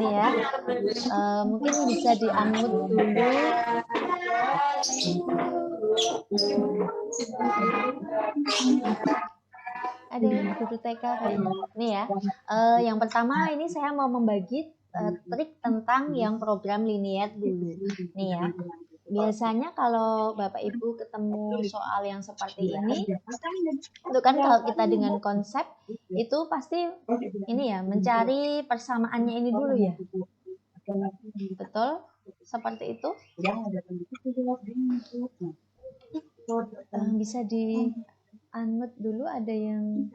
ini ya. Mungkin bisa di-unmute dulu. Ada guru TK kayaknya. Nih ya. Yang pertama ini saya mau membagi trik tentang yang program linear dulu. Nih ya. Biasanya kalau Bapak Ibu ketemu soal yang seperti ini, itu kan kalau kita dengan konsep itu pasti ini ya, mencari persamaannya ini dulu ya. Betul? Seperti itu? Bisa di unmute dulu, ada yang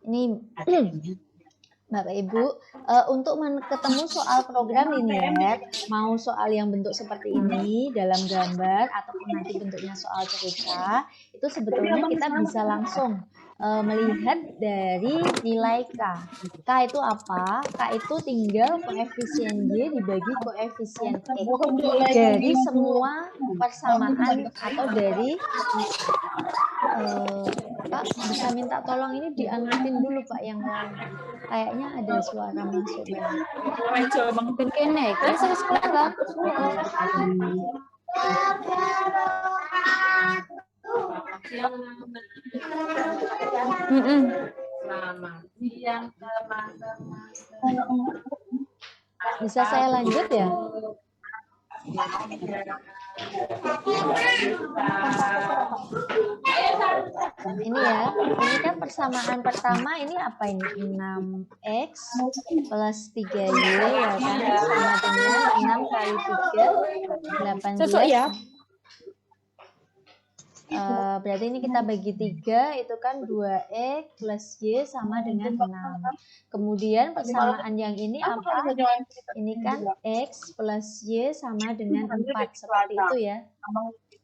ini Bapak Ibu, untuk ketemu soal program linear, mau soal yang bentuk seperti ini dalam gambar ataupun nanti bentuknya soal cerita, itu sebetulnya kita bisa langsung melihat dari nilai K. K itu apa? K itu tinggal koefisien Y dibagi koefisien X dari semua persamaan atau dari Pak, bisa minta tolong ini di-unmute dulu Pak yang lain. Kayaknya ada suara masuk. Mungkin kene, kan saya sekolah. Bisa saya lanjut ya? Ini ya, ini kan persamaan pertama ini apa ini? 6x plus 3y ya kan, sama dengan 6 kali 3, 18. Cocok ya? Berarti ini kita bagi 3, itu kan 2x plus y sama dengan 6. Kemudian persamaan yang ini apa? Ini kan x plus y sama dengan 4, seperti itu ya.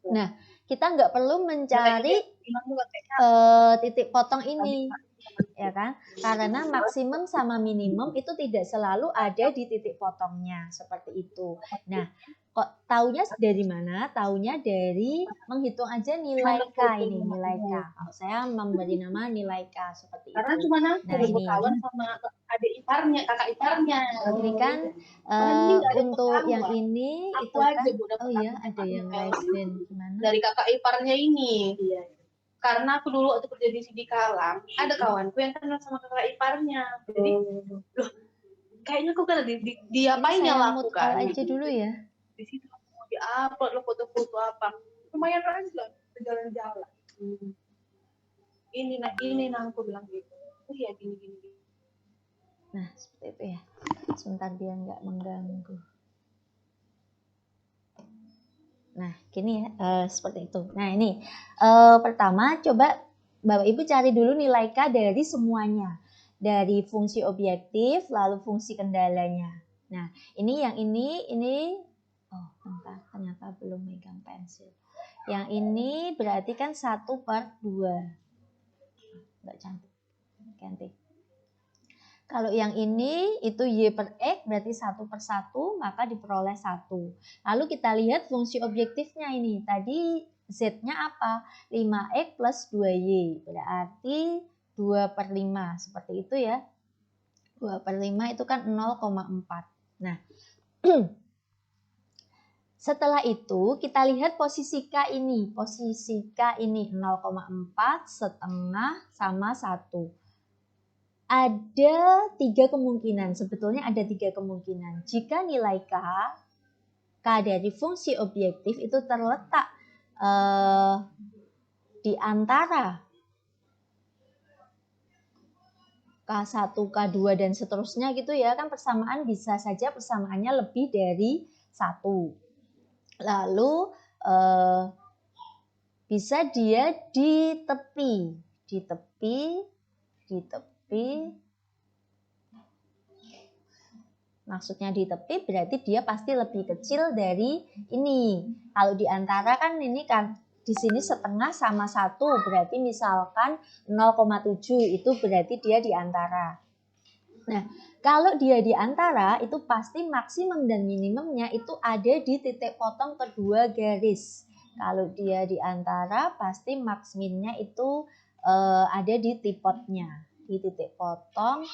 Nah, kita nggak perlu mencari titik potong ini, ya kan? Karena maksimum sama minimum itu tidak selalu ada di titik potongnya, seperti itu. Nah, kok taunya dari mana? Taunya dari menghitung aja nilai K ini, nilai K. Kalau saya memberi nama nilai K seperti itu. Karena cuma aku kawan sama adik iparnya, kakak iparnya. Ini kan untuk yang ini itu kan, oh iya ada yang less than gimana? Dari kakak iparnya ini. Iya. Karena aku dulu waktu kerja di Sidi Kalang, ada kawanku yang kenal sama kakak iparnya. Jadi, loh, kayaknya aku kan diapain yang lakukan aja dulu ya. Di situ mau di-upload lo foto-foto apa. Lumayan aja jalan-jalan. Ini aku bilang gitu. Oh iya gini. Nah, seperti itu ya. Sebentar biar nggak mengganggu. Nah, gini ya, seperti itu. Nah, ini pertama coba Bapak Ibu cari dulu nilai K dari semuanya. Dari fungsi objektif, lalu fungsi kendalanya. Nah, ini yang ini, oh, bentar, ternyata belum megang pensil. Yang ini berarti kan 1/2. Nggak cantik. Ganti. Kalau yang ini itu Y per X berarti 1/1, maka diperoleh 1. Lalu kita lihat fungsi objektifnya ini. Tadi Z-nya apa? 5X plus 2Y. Berarti 2/5. Seperti itu ya. 2/5 itu kan 0,4. Nah, setelah itu kita lihat posisi K ini. Posisi K ini 0,4 setengah sama 1. Ada 3 kemungkinan, sebetulnya ada 3 kemungkinan. Jika nilai K dari fungsi objektif itu terletak di antara K1, K2 dan seterusnya gitu ya, kan persamaan bisa saja persamaannya lebih dari 1. Lalu bisa dia di tepi. Maksudnya di tepi berarti dia pasti lebih kecil dari ini. Kalau di antara kan ini kan di sini setengah sama 1, berarti misalkan 0,7 itu berarti dia di antara. Nah, kalau dia di antara itu pasti maksimum dan minimumnya itu ada di titik potong kedua garis. Kalau dia di antara pasti maksminnya itu ada di tipotnya, di titik potong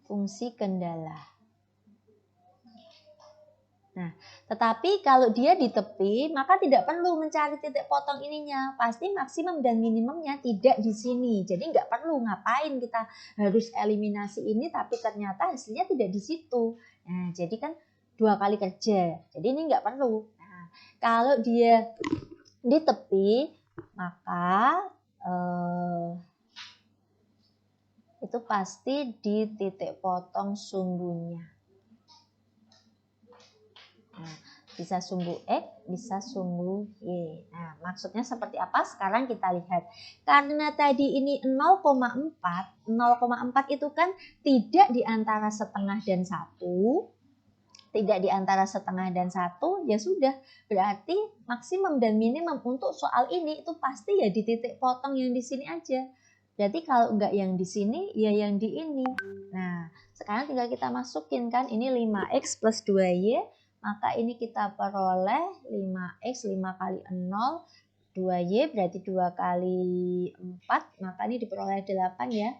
fungsi kendala. Nah, tetapi kalau dia di tepi, maka tidak perlu mencari titik potong ininya. Pasti maksimum dan minimumnya tidak di sini. Jadi nggak perlu ngapain kita harus eliminasi ini, tapi ternyata hasilnya tidak di situ. Nah, jadi kan 2 kali kerja. Jadi ini nggak perlu. Nah, kalau dia di tepi, maka itu pasti di titik potong sumbunya. Nah, bisa sumbu X, bisa sumbu Y. Nah, maksudnya seperti apa? Sekarang kita lihat. Karena tadi ini 0,4, 0,4 itu kan tidak di antara setengah dan 1. Tidak di antara setengah dan 1, ya sudah. Berarti maksimum dan minimum untuk soal ini itu pasti ya di titik potong yang di sini aja. Berarti kalau enggak yang di sini, ya yang di ini. Nah, sekarang tinggal kita masukin kan, ini 5X plus 2Y, maka ini kita peroleh 5X, 5 kali 0, 2Y berarti 2 kali 4, maka ini diperoleh 8 ya.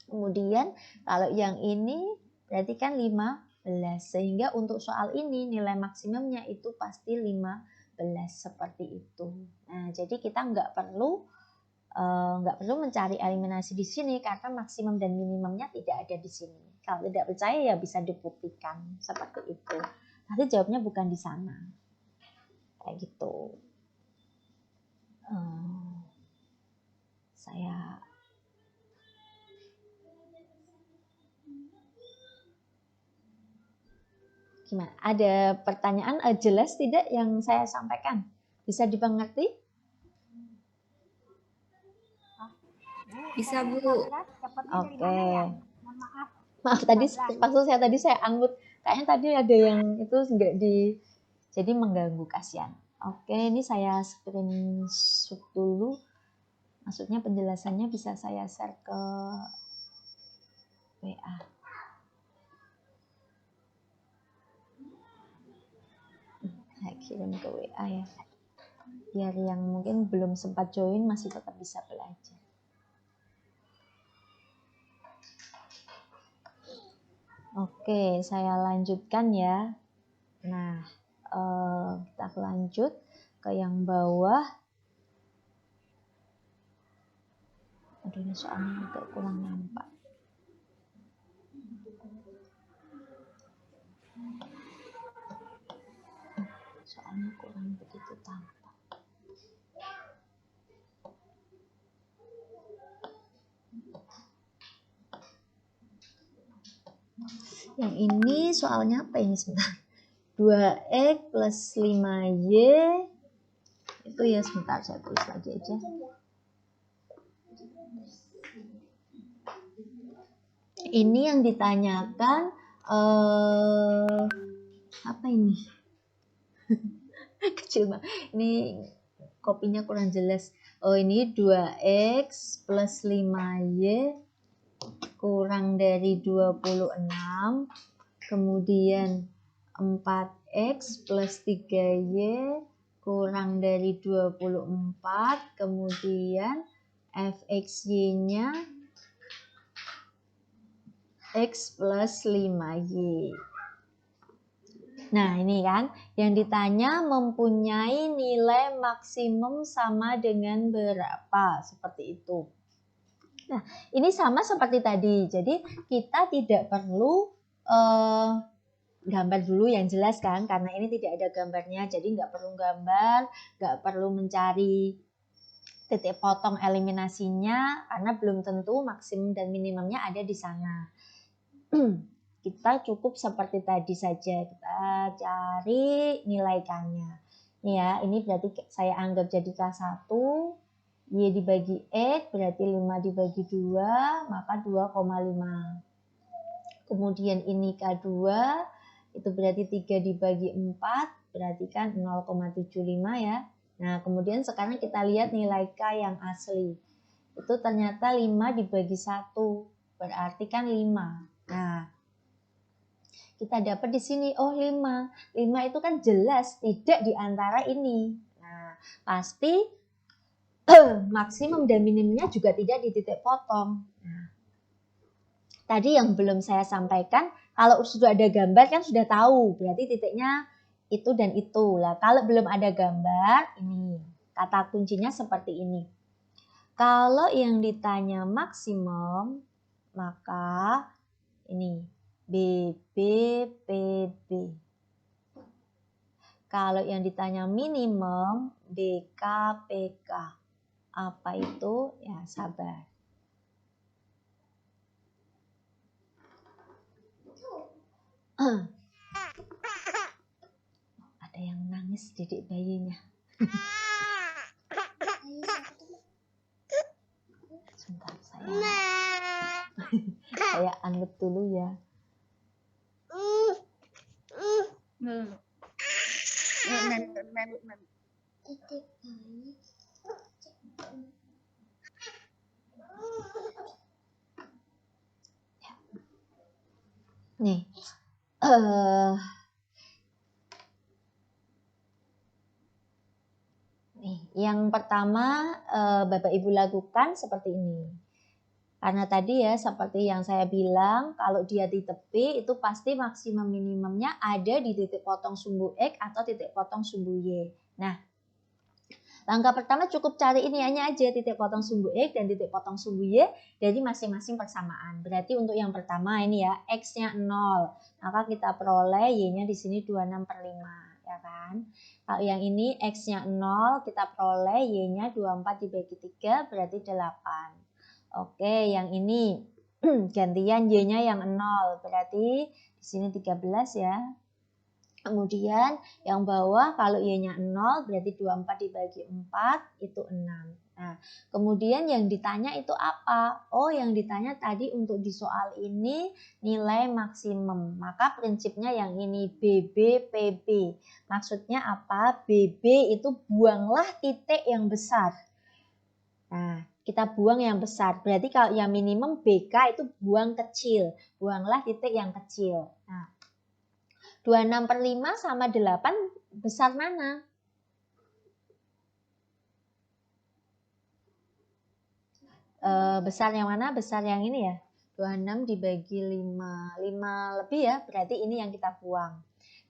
Kemudian kalau yang ini berarti kan 15, sehingga untuk soal ini nilai maksimumnya itu pasti 15 seperti itu. Nah, jadi kita nggak perlu mencari eliminasi di sini karena maksimum dan minimumnya tidak ada di sini. Kalau tidak percaya ya bisa dibuktikan seperti itu. Nanti jawabnya bukan di sana. Kayak gitu. Saya gimana? Ada pertanyaan jelas tidak yang saya sampaikan? Bisa dimengerti? Bisa, Bu. Oke. Maaf tadi maksud saya tadi saya anggut. Kayaknya tadi ada yang itu enggak di jadi mengganggu, kasihan. Oke, ini saya screenshot dulu. Maksudnya penjelasannya bisa saya share ke WA. Saya kirim ke WA ya. Biar yang mungkin belum sempat join masih tetap bisa belajar. Oke, saya lanjutkan ya. Nah, kita lanjut ke yang bawah. Aduh, ini soalnya agak kurang nampak. Soalnya kurang begitu tampak. Yang ini soalnya apa ini sebentar? 2X plus 5Y itu ya sebentar saya tulis lagi aja. Ini yang ditanyakan apa ini? Kecil banget. Ini kopinya kurang jelas. Oh, ini 2X plus 5Y kurang dari 26. Kemudian 4X plus 3Y kurang dari 24. Kemudian fxy-nya X plus 5Y. Nah, ini kan yang ditanya mempunyai nilai maksimum sama dengan berapa, seperti itu. Nah, ini sama seperti tadi. Jadi, kita tidak perlu gambar dulu yang jelas kan, karena ini tidak ada gambarnya. Jadi, nggak perlu gambar, nggak perlu mencari titik potong eliminasinya, karena belum tentu maksimum dan minimumnya ada di sana. Kita cukup seperti tadi saja, kita cari nilai K-nya. Nih ya, ini berarti saya anggap jadi K1, Y dibagi X berarti 5 dibagi 2, maka 2,5. Kemudian ini K2, itu berarti 3 dibagi 4, berarti kan 0,75 ya. Nah, kemudian sekarang kita lihat nilai K yang asli. Itu ternyata 5 dibagi 1, berarti kan 5. Nah, kita dapat di sini, oh 5. 5 itu kan jelas tidak di antara ini. Nah, pasti maksimum dan minimumnya juga tidak di titik potong. Nah, tadi yang belum saya sampaikan, kalau sudah ada gambar kan sudah tahu, berarti titiknya itu dan itu. Lah, kalau belum ada gambar, ini kata kuncinya seperti ini. Kalau yang ditanya maksimum, maka ini BB, PB. Kalau yang ditanya minimum, BK, PK. Apa itu? Ya, sabar. Ada yang nangis didik bayinya. Sebentar saya anut dulu ya. Nih, yang pertama Bapak Ibu lakukan seperti ini. Karena tadi ya seperti yang saya bilang, kalau dia di tepi itu pasti maksimum minimumnya ada di titik potong sumbu X atau titik potong sumbu Y. Nah, langkah pertama cukup cari ini hanya aja titik potong sumbu X dan titik potong sumbu Y dari masing-masing persamaan. Berarti untuk yang pertama ini ya, X-nya 0. Maka kita peroleh Y-nya di sini 26/5, ya kan? Kalau yang ini X-nya 0, kita peroleh Y-nya 24 dibagi 3 berarti 8. Oke, yang ini gantian Y-nya yang 0, berarti di sini 13 ya. Kemudian yang bawah kalau Y-nya 0 berarti 24 dibagi 4 itu 6. Nah, kemudian yang ditanya itu apa? Oh, yang ditanya tadi untuk di soal ini nilai maksimum. Maka prinsipnya yang ini BB, PB. Maksudnya apa? BB itu buanglah titik yang besar. Nah, kita buang yang besar. Berarti kalau yang minimum BK itu buang kecil. Buanglah titik yang kecil. Nah, 26/5 sama 8 besar mana? Besar yang mana? Besar yang ini ya. 26 dibagi 5. 5 lebih ya, berarti ini yang kita buang.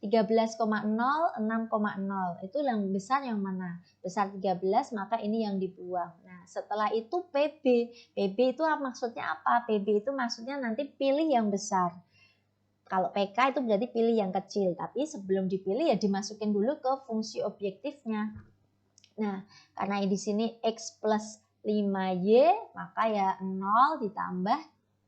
13,0, 6,0. Itu yang besar yang mana? Besar 13, maka ini yang dibuang. Nah, setelah itu PB. PB itu maksudnya apa? PB itu maksudnya nanti pilih yang besar. Kalau PK itu berarti pilih yang kecil. Tapi sebelum dipilih ya dimasukin dulu ke fungsi objektifnya. Nah, karena di sini X plus 5Y, maka ya 0 ditambah,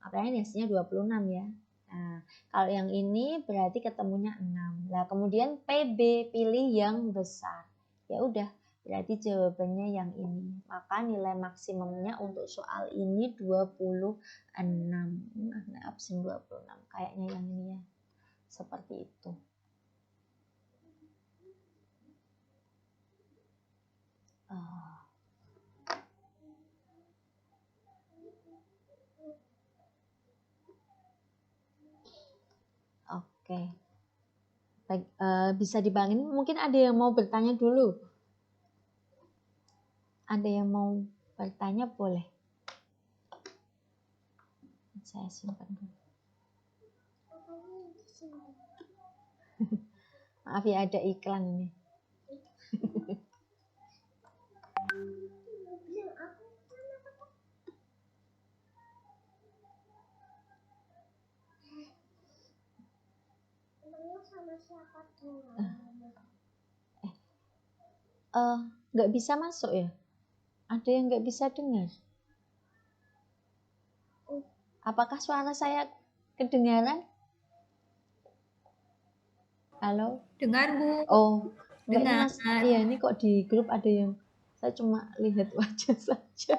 makanya hasilnya 26 ya. Nah, kalau yang ini berarti ketemunya 6. Nah, kemudian PB, pilih yang besar. Ya udah, berarti jawabannya yang ini. Maka nilai maksimumnya untuk soal ini 26. Nah, absen 26. Kayaknya yang ini ya. Seperti itu. Oke. Baik, bisa dibangin. Mungkin ada yang mau bertanya dulu. Ada yang mau bertanya boleh. Saya simpan dulu. Maaf ya ada iklan ini. Nggak bisa masuk ya? Ada yang nggak bisa dengar? Apakah suara saya kedengaran? Halo? Dengar, Bu. Oh, enggak ini Dengar. Mas. Iya, ini kok di grup ada yang Saya cuma lihat wajah saja.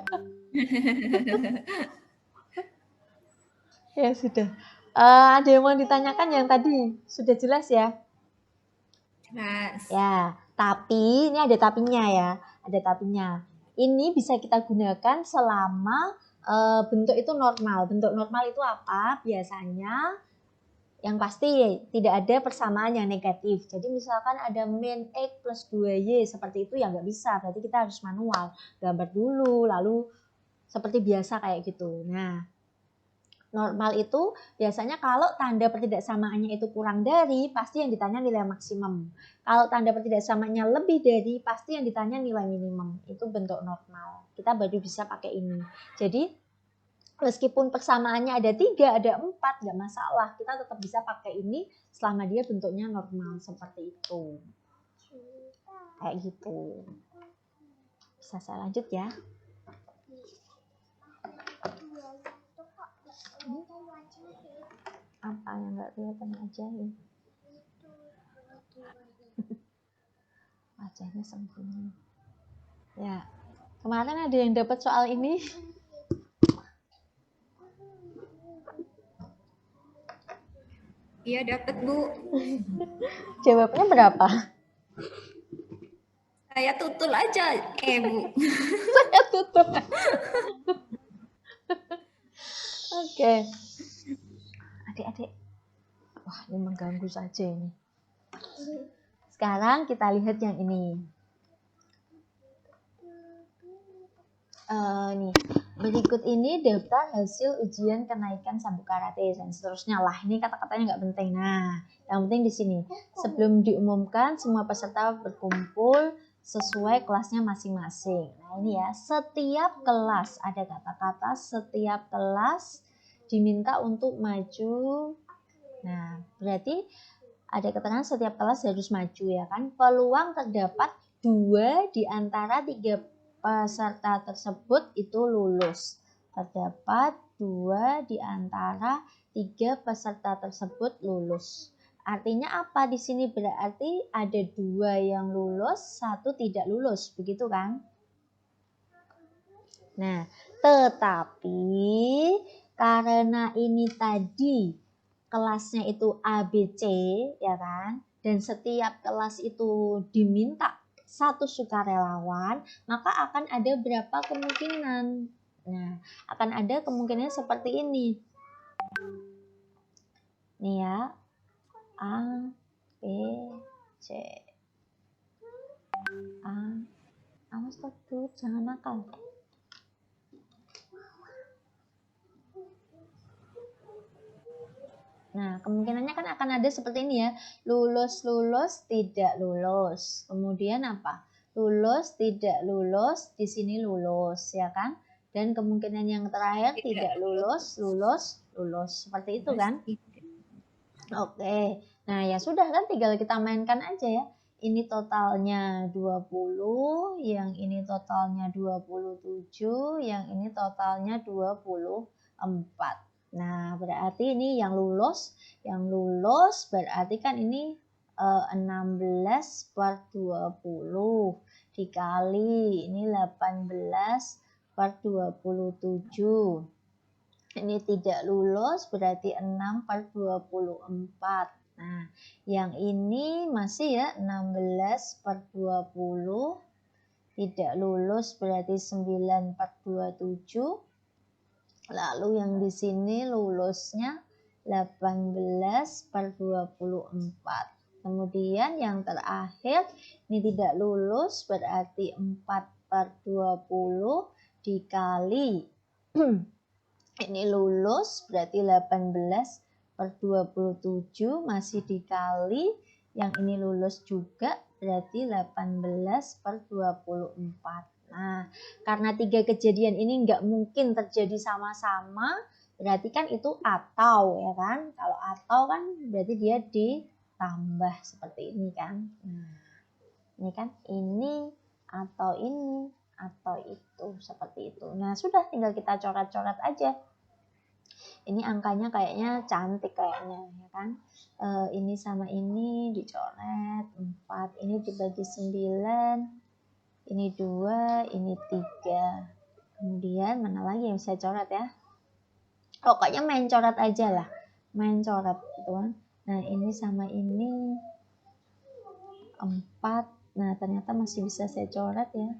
Ya sudah. Ada yang mau ditanyakan yang tadi? Sudah jelas ya? Jelas. Ya, tapi ini ada tapinya ya. Ada tapinya. Ini bisa kita gunakan selama bentuk itu normal. Bentuk normal itu apa? Biasanya yang pasti tidak ada persamaan yang negatif. Jadi misalkan ada min X plus 2Y seperti itu ya nggak bisa. Berarti kita harus manual. Gambar dulu, lalu seperti biasa kayak gitu. Nah, normal itu biasanya kalau tanda pertidaksamaannya itu kurang dari, pasti yang ditanya nilai maksimum. Kalau tanda pertidaksamaannya lebih dari, pasti yang ditanya nilai minimum. Itu bentuk normal. Kita baru bisa pakai ini. Jadi meskipun persamaannya ada 3, ada 4, nggak masalah. Kita tetap bisa pakai ini selama dia bentuknya normal seperti itu. Kayak gitu. Bisa saya lanjut ya? Apa yang nggak kelihatan aja ya? Wajahnya sembunyi. Ya, kemarin ada yang dapat soal ini. Iya dapat Bu. Jawabnya berapa? Saya tutul aja. Bu. Saya tutup. Oke. Adik-adik. Wah, ini mengganggu saja ini. Sekarang kita lihat yang ini. Nih, berikut ini daftar hasil ujian kenaikan sabuk karate dan seterusnya lah. Ini kata-katanya nggak penting. Nah, yang penting di sini. Sebelum diumumkan, semua peserta berkumpul sesuai kelasnya masing-masing. Nah, ini ya, setiap kelas ada kata-kata setiap kelas diminta untuk maju. Nah, berarti ada keterangan setiap kelas harus maju ya kan. Peluang terdapat 2 di antara 3 peserta tersebut itu lulus. Terdapat 2 di antara 3 peserta tersebut lulus. Artinya apa di sini? Berarti ada 2 yang lulus, 1 tidak lulus, begitu kan? Nah, tetapi karena ini tadi kelasnya itu ABC ya kan, dan setiap kelas itu diminta 1 sukarelawan, maka akan ada berapa kemungkinan? Nah, akan ada kemungkinan seperti ini. Nih ya, A, B, C. Awas tuh, jangan nakal. Nah, kemungkinannya kan akan ada seperti ini ya. Lulus, lulus, tidak lulus. Kemudian apa? Lulus, tidak lulus, di sini lulus, ya kan? Dan kemungkinan yang terakhir tidak lulus, lulus, lulus. Seperti itu kan? Oke. Nah, ya sudah kan, tinggal kita mainkan aja ya. Ini totalnya 20, yang ini totalnya 27, yang ini totalnya 24. Nah, berarti ini yang lulus berarti kan ini 16 per 20 dikali ini 18 per 27. Ini tidak lulus berarti 6 per 24. Nah, yang ini masih ya 16 per 20. Tidak lulus berarti 9 per 27. Lalu yang di sini lulusnya 18 per 24. Kemudian yang terakhir ini tidak lulus berarti 4 per 20 dikali ini lulus berarti 18 per 27 masih dikali yang ini lulus juga berarti 18 per 24. Nah, karena 3 kejadian ini nggak mungkin terjadi sama-sama, berarti kan itu atau ya kan. Kalau atau kan berarti dia ditambah seperti ini kan. Nah, ini kan ini atau itu seperti itu. Nah, sudah tinggal kita coret-coret aja. Ini angkanya kayaknya cantik kayaknya ya kan. Ini sama ini dicoret 4, ini dibagi 9. Ini 2, ini 3. Kemudian mana lagi yang saya coret ya? Pokoknya main coret aja lah. Main coret gitu kan. Nah, ini sama ini 4. Nah, ternyata masih bisa saya coret ya.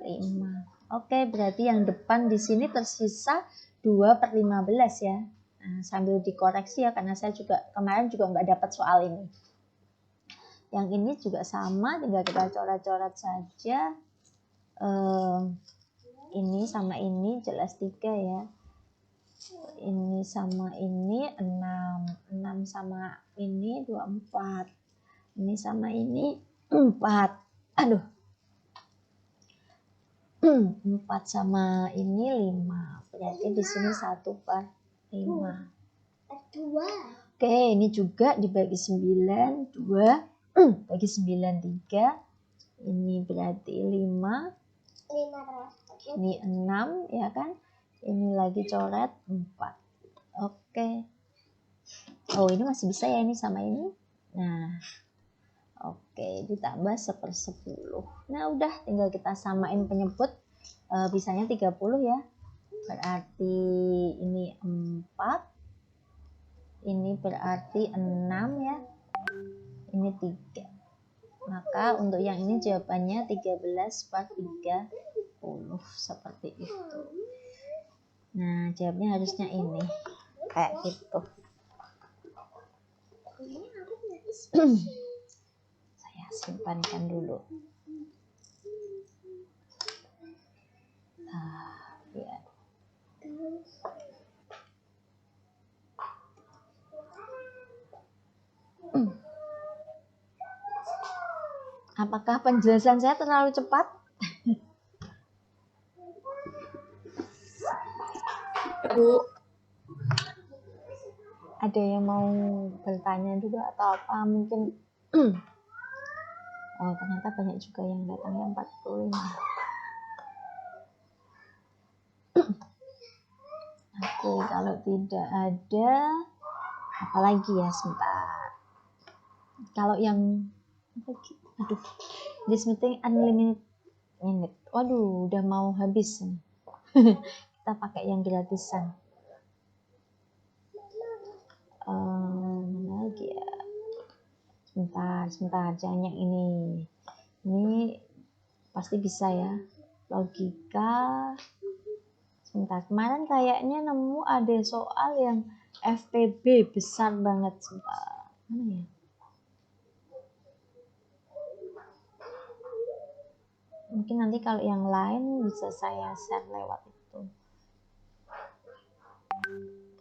5. Oke, berarti yang depan di sini tersisa 2/15 ya. Nah, sambil dikoreksi ya, karena saya juga kemarin juga nggak dapat soal ini. Yang ini juga sama, tinggal kita coret-coret saja. Ini sama ini jelas 3 ya. Ini sama ini 6. 6 sama ini 24. Ini sama ini 4. Aduh. 4 sama ini 5. Berarti di sini 1/5. Oke, ini juga dibagi 9, 2 bagi 9 3. Ini berarti 5. Ini 6 ya kan? Ini lagi coret 4. Oke. Oh, ini masih bisa ya ini sama ini. Nah. Oke, ditambah 1/10. Nah, udah tinggal kita samain penyebut. Bisanya 30 ya. Berarti ini 4. Ini berarti 6 ya. Ini 3. Maka untuk yang ini jawabannya 13/30. Seperti itu. Nah, jawabnya harusnya ini. Kayak gitu. Saya simpankan dulu. Ya. Apakah penjelasan saya terlalu cepat? Bu. Ada yang mau bertanya juga atau apa mungkin? Oh, ternyata banyak juga yang datangnya 45. Oke, kalau tidak ada apalagi ya, sebentar. Kalau yang aduh, this meeting unlimited minute. Waduh, udah mau habis nih. Kita pakai yang gratisan. Mana lagi ya? Sebentar, jangan yang ini. Ini pasti bisa ya. Logika. Sebentar, kemarin kayaknya nemu ada soal yang FPB besar banget. Sebentar, mana ya? Mungkin nanti kalau yang lain bisa saya share lewat itu.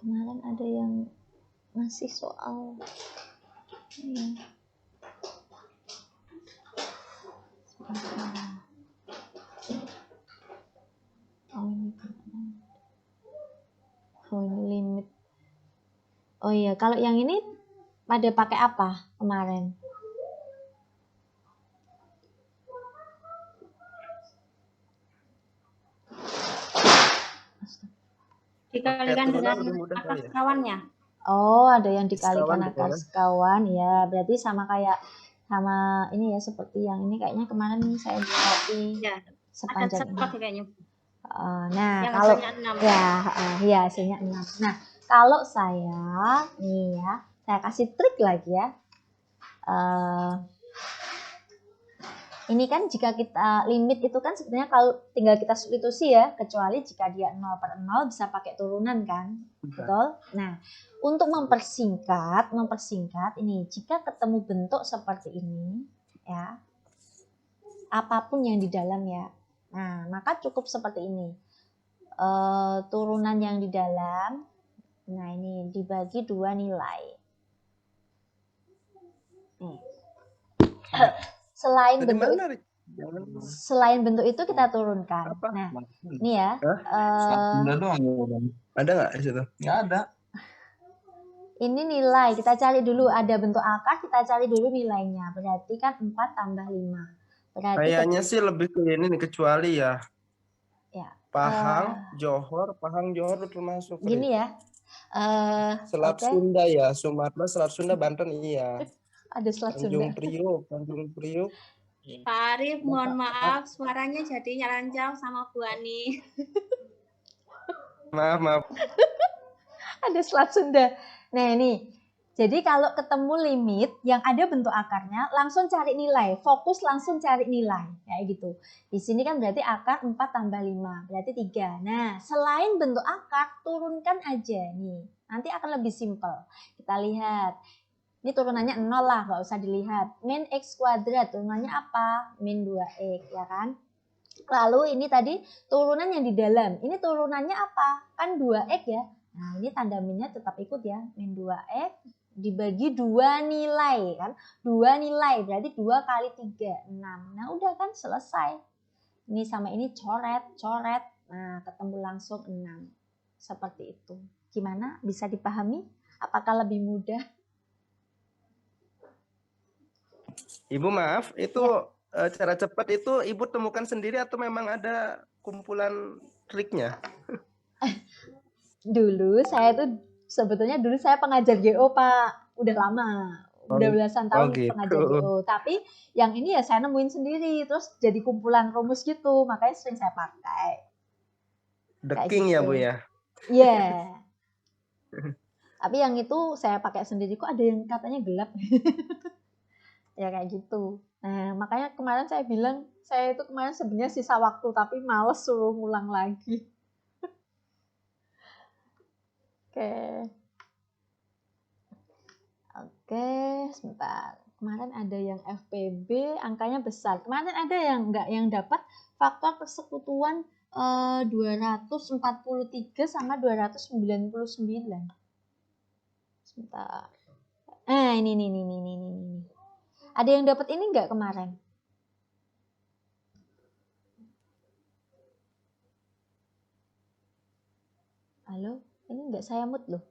Kemarin ada yang masih soal. Ya. Oh, ini limit. Oh iya, kalau yang ini pada pakai apa kemarin? Dikalikan dengan akar sekawannya. Oh, ada yang dikalikan akar sekawan. Ya, berarti sama kayak sama ini ya, seperti yang ini kayaknya kemarin saya copy Ya, sepanjang ada ini. kayaknya. Nah, yang kalau hasilnya 6. ya hasilnya 6. Nah, kalau saya nih ya, saya kasih trik lagi ya. Ini kan jika kita limit itu kan sebenarnya kalau tinggal kita substitusi ya, kecuali jika dia 0/0 bisa pakai turunan kan, betul? Nah, untuk mempersingkat ini, jika ketemu bentuk seperti ini ya, apapun yang di dalam ya, nah maka cukup seperti ini. Turunan yang di dalam, nah ini dibagi 2 nilai. Nih. Selain bentuk itu kita turunkan. Nah, ini ya. Ada nggak di situ? Nggak ada. Ini nilai, kita cari dulu ada bentuk akar, kita cari dulu nilainya. Berarti kan 4 tambah 5. Berarti kayaknya sih lebih ke ini nih, kecuali ya. Ya. Pahang, Johor termasuk. Gini ya. Selat Sunda ya, Sumatera, Selat Sunda, Banten iya. Ada Selat Sunda. Tanjung Priok. Pak Arif, mohon maaf, suaranya jadi nyarancau sama Bu Ani. Maaf. Ada Selat Sunda. Nah ini, jadi kalau ketemu limit yang ada bentuk akarnya, langsung cari nilai. Fokus langsung cari nilai. Kayak gitu. Di sini kan berarti akar 4 tambah 5. Berarti 3. Nah, selain bentuk akar, turunkan aja nih. Nanti akan lebih simpel. Kita lihat. Ini turunannya 0 lah, nggak usah dilihat. Min X kuadrat, turunannya apa? Min 2X, ya kan? Lalu ini tadi turunan yang di dalam. Ini turunannya apa? Kan 2X ya. Nah, ini tanda minnya tetap ikut ya. Min 2X dibagi 2 nilai kan. 2 nilai berarti 2 kali 3, 6. Nah, udah kan selesai. Ini sama ini coret. Nah, ketemu langsung 6. Seperti itu. Gimana? Bisa dipahami? Apakah lebih mudah? Ibu maaf, itu cara cepat itu Ibu temukan sendiri atau memang ada kumpulan triknya? Dulu saya tuh sebetulnya saya pengajar GO Pak, udah lama, udah belasan tahun gitu. pengajar GO. Tapi yang ini ya saya nemuin sendiri, terus jadi kumpulan rumus gitu, makanya sering saya pakai. The King gitu. Ya Bu ya? Iya. Tapi yang itu saya pakai sendiri, kok ada yang katanya gelap. Ya kayak gitu. Nah makanya kemarin saya bilang, saya itu kemarin sebenarnya sisa waktu, tapi males suruh ngulang lagi. Oke, sebentar. Kemarin ada yang FPB, angkanya besar. Kemarin ada yang enggak, yang dapat faktor persekutuan 243 sama 299. Sebentar. Ini. Ada yang dapat ini enggak kemarin? Halo, ini enggak saya mute loh.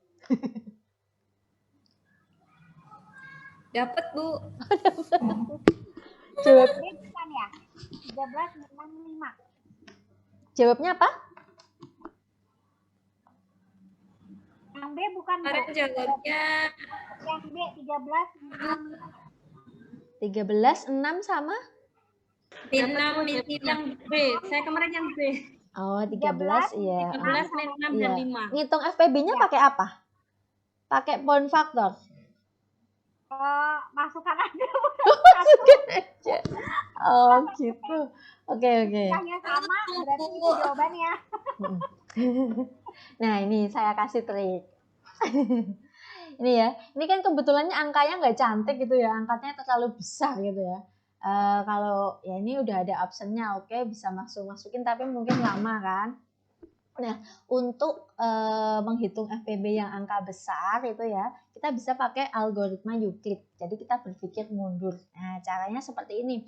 Dapat, Bu. Jawabnya bukan ya? 1365. Jawabnya apa? Yang B bukan. Kemarin jawabnya yang B 13 6 sama? min 6 min yang B. Saya kemarin yang B. Oh, 13 iya. 13 min 6 dan 5. Ngitung FPB-nya pakai apa? Pakai pound factor. Masukkan aja. Masukkan aja. Oh, gitu. Oke. Yang sama berarti itu jawabannya. Nah, ini saya kasih trik. Ini ya. Ini kan kebetulannya angkanya nggak cantik gitu ya. Angkanya terlalu besar gitu ya. Kalau ya ini udah ada optionnya, oke, bisa masukin tapi mungkin lama kan. Nah, untuk menghitung FPB yang angka besar itu ya, kita bisa pakai algoritma Euclid. Jadi kita berpikir mundur. Nah, caranya seperti ini.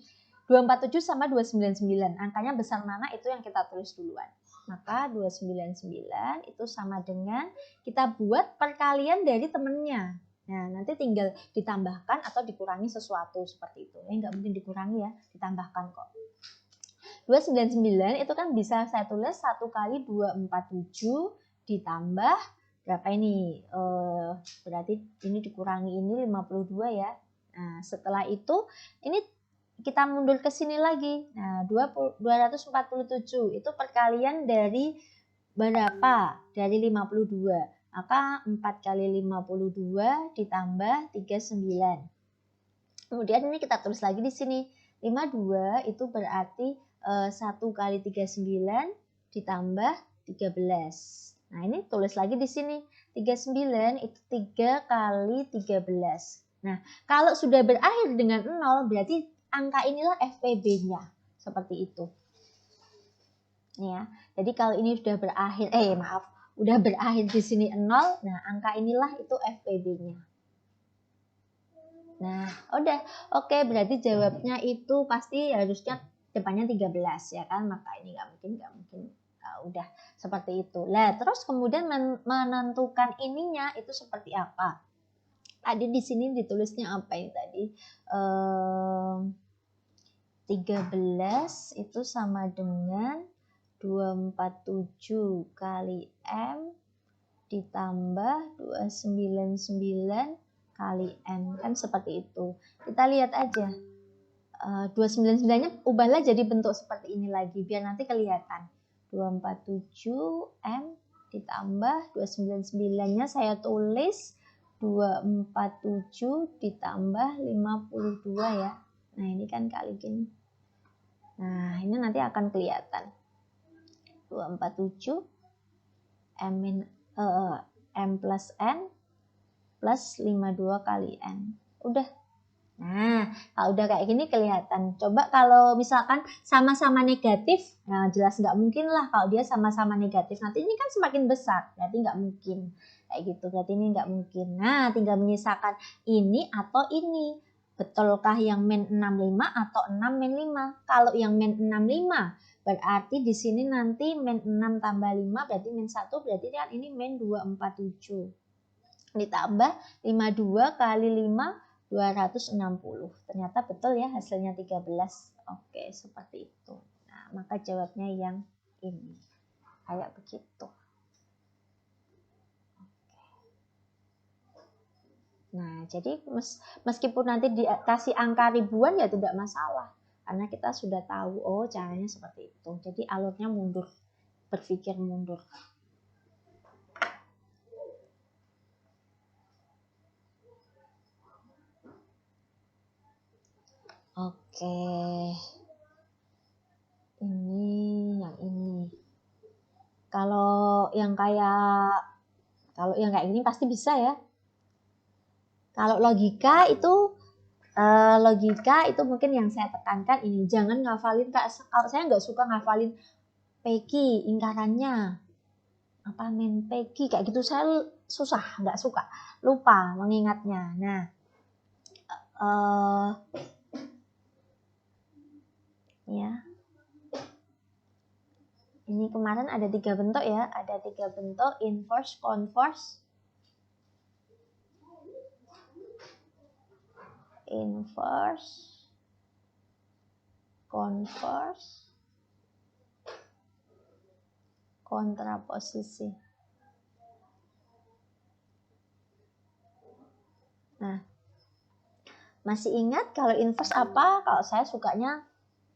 247 sama 299. Angkanya besar mana itu yang kita tulis duluan. Maka 299 itu sama dengan kita buat perkalian dari temennya. Nah, nanti tinggal ditambahkan atau dikurangi sesuatu seperti itu. Nggak mungkin dikurangi ya, ditambahkan kok. 299 itu kan bisa saya tulis 1 kali 247 ditambah berapa ini? Berarti ini dikurangi ini 52 ya. Nah, setelah itu ini kita mundur ke sini lagi. Nah, 247 itu perkalian dari berapa? Dari 52. Maka 4 kali 52 ditambah 39. Kemudian ini kita tulis lagi di sini. 52 itu berarti 1 kali 39 ditambah 13. Nah, ini tulis lagi di sini. 39 itu 3 kali 13. Nah, kalau sudah berakhir dengan 0, berarti angka inilah FPB-nya. Seperti itu. Ya, jadi kalau ini sudah berakhir, udah berakhir di sini 0, nah angka inilah itu FPB-nya. Nah, udah. Oke, berarti jawabnya itu pasti harusnya depannya 13 ya kan, maka ini nggak mungkin. Udah seperti itu. Lah, terus kemudian menentukan ininya itu seperti apa? Tadi di sini ditulisnya apa ini tadi? 13 itu sama dengan 247 kali M ditambah 299 kali M, kan seperti itu. Kita lihat aja. 299-nya ubahlah jadi bentuk seperti ini lagi biar nanti kelihatan. 247M ditambah 299-nya saya tulis 247 ditambah 52 ya. Nah, ini kan kali gini. Nah, ini nanti akan kelihatan. 247 M plus N plus 52 kali N. Udah. Nah, kalau udah kayak gini kelihatan. Coba kalau misalkan sama-sama negatif, nah jelas nggak mungkin lah kalau dia sama-sama negatif. Nanti ini kan semakin besar, berarti nggak mungkin. Kayak gitu, berarti ini nggak mungkin. Nah, tinggal menyisakan ini atau ini. Betulkah yang min 65 atau 6 min 5? Kalau yang min 65, berarti di sini nanti min 6 tambah 5, berarti min 1, berarti kan ini min 247. Ditambah 52 kali 5, 260. Ternyata betul ya hasilnya 13. Oke, seperti itu. Nah, maka jawabnya yang ini. Kayak begitu. Nah, jadi meskipun nanti dikasih angka ribuan ya tidak masalah. Karena kita sudah tahu, oh caranya seperti itu. Jadi alurnya mundur, berpikir mundur. Oke. Ini yang ini. Kalau yang kayak gini pasti bisa ya. Kalau logika itu mungkin yang saya tekankan ini, jangan ngafalin Kak. Kalau saya nggak suka ngafalin Pegi ingkarannya apa min Pegi kayak gitu, saya susah, nggak suka, lupa mengingatnya. Nah, ya, ini kemarin ada 3 bentuk ya, ada 3 bentuk inverse, converse, converse, kontraposisi. Nah, masih ingat kalau inverse apa? Kalau saya sukanya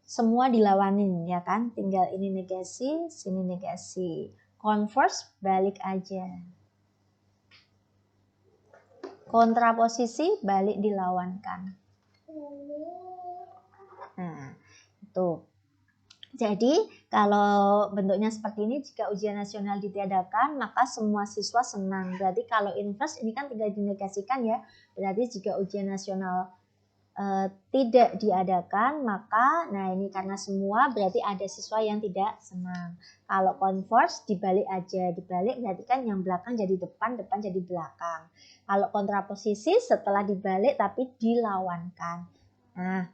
semua dilawanin ya kan, tinggal ini negasi, sini negasi. Converse balik aja. Kontraposisi balik dilawankan. Nah, itu. Jadi, kalau bentuknya seperti ini, jika ujian nasional ditiadakan, maka semua siswa senang. Berarti kalau inverse ini kan tinggal dinegasikan ya. Berarti jika ujian nasional tidak diadakan, maka nah ini karena semua berarti ada siswa yang tidak senang. Kalau converse dibalik aja, dibalik berarti kan yang belakang jadi depan, depan jadi belakang. Kalau kontraposisi setelah dibalik tapi dilawankan. Nah,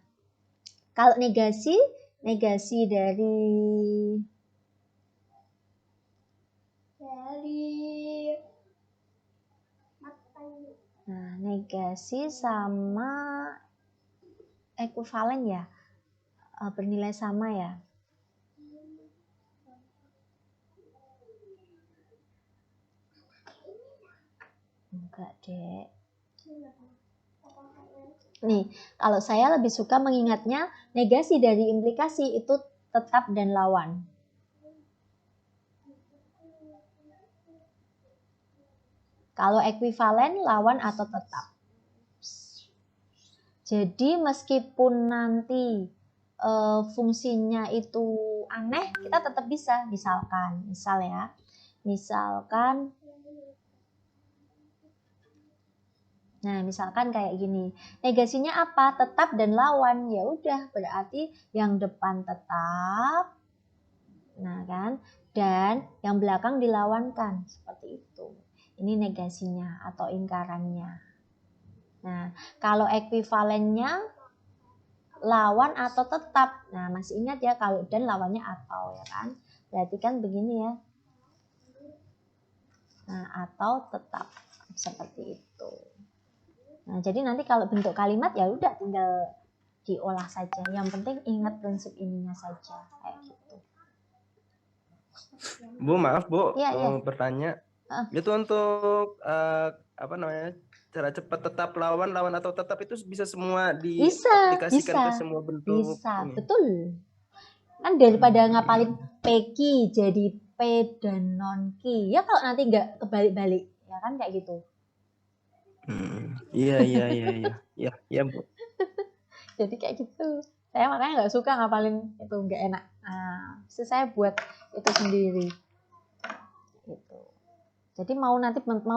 kalau negasi dari negasi sama ekuivalen ya, bernilai sama ya. Enggak dek. Nih, kalau saya lebih suka mengingatnya negasi dari implikasi itu tetap dan lawan. Kalau ekuivalen lawan atau tetap. Jadi meskipun nanti fungsinya itu aneh, kita tetap bisa. Misalkan kayak gini. Negasinya apa? Tetap dan lawan. Ya udah, berarti yang depan tetap. Nah, kan? Dan yang belakang dilawankan. Seperti itu. Ini negasinya atau ingkarannya. Nah, kalau ekuivalennya lawan atau tetap. Nah, masih ingat ya kalau dan lawannya atau ya kan? Berarti kan begini ya. Nah, atau tetap. Seperti itu. Nah, jadi nanti kalau bentuk kalimat ya udah tinggal diolah saja. Yang penting ingat prinsip ininya saja kayak gitu. Bu, maaf Bu, Ya, mau bertanya. Itu untuk apa namanya? Cara cepat tetap lawan atau tetap itu bisa semua Bisa, diaplikasikan ke bisa. semua bentuk Bisa, ini. betul. Kan daripada ngapalin peki jadi P dan non ki. Ya kalau nanti nggak kebalik-balik, ya kan kayak gitu. Iya. Ya, Bu. Jadi kayak gitu. Saya makanya nggak suka ngapalin itu, nggak enak. Nah, saya buat itu sendiri. Gitu. Jadi mau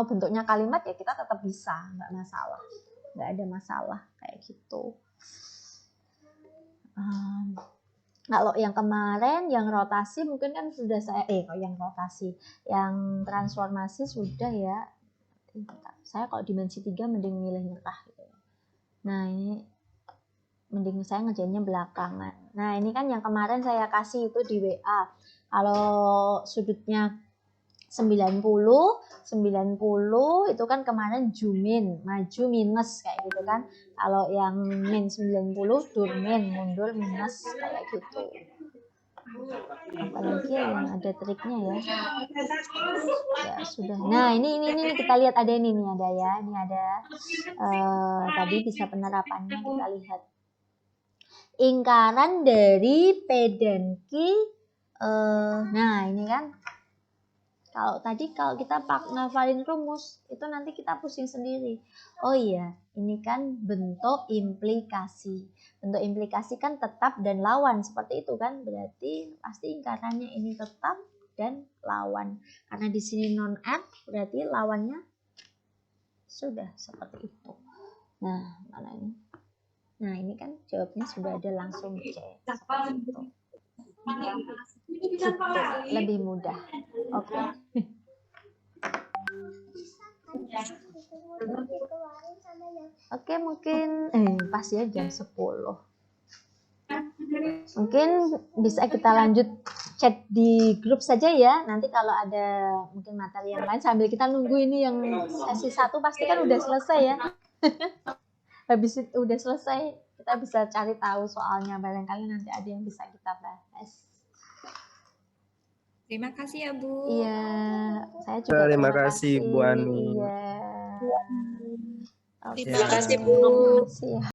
bentuknya kalimat ya kita tetap bisa, nggak masalah, nggak ada masalah kayak gitu. Kalau yang kemarin yang rotasi mungkin kan sudah yang transformasi sudah ya. Saya kalau dimensi 3 mending milih nyerah gitu. Nah ini mending saya ngerjainnya belakangan. Nah ini kan yang kemarin saya kasih itu di WA. Kalau sudutnya 90 itu kan kemarin jumin, maju minus kayak gitu kan. Kalau yang min 90 durmin, mundur minus kayak gitu. Apalagi yang ada triknya ya. Ya sudah. Nah, ini kita lihat ada ini nih ada ya. Ini ada tadi bisa penerapannya kita lihat. Ingkaran dari P dan Q. Nah, ini kan kalau kita ngafalin rumus, itu nanti kita pusing sendiri. Oh iya, ini kan bentuk implikasi. Bentuk implikasi kan tetap dan lawan, seperti itu kan. Berarti pasti ingkarannya ini tetap dan lawan. Karena di sini non R, berarti lawannya sudah seperti itu. Nah, mana ini? Nah, ini kan jawabnya sudah ada langsung C. Seperti itu. Gitu, lebih mudah. Oke. Oke, mungkin pas ya jam 10. Mungkin bisa kita lanjut chat di grup saja ya. Nanti kalau ada mungkin materi yang lain sambil kita nunggu ini yang sesi 1 pasti kan udah selesai ya. Habis itu udah selesai, kita bisa cari tahu soalnya, barangkali nanti ada yang bisa kita bahas. Terima kasih ya Bu. Iya, saya juga Terima kasih Bu Ani. Iya. Terima kasih Bu. Siap.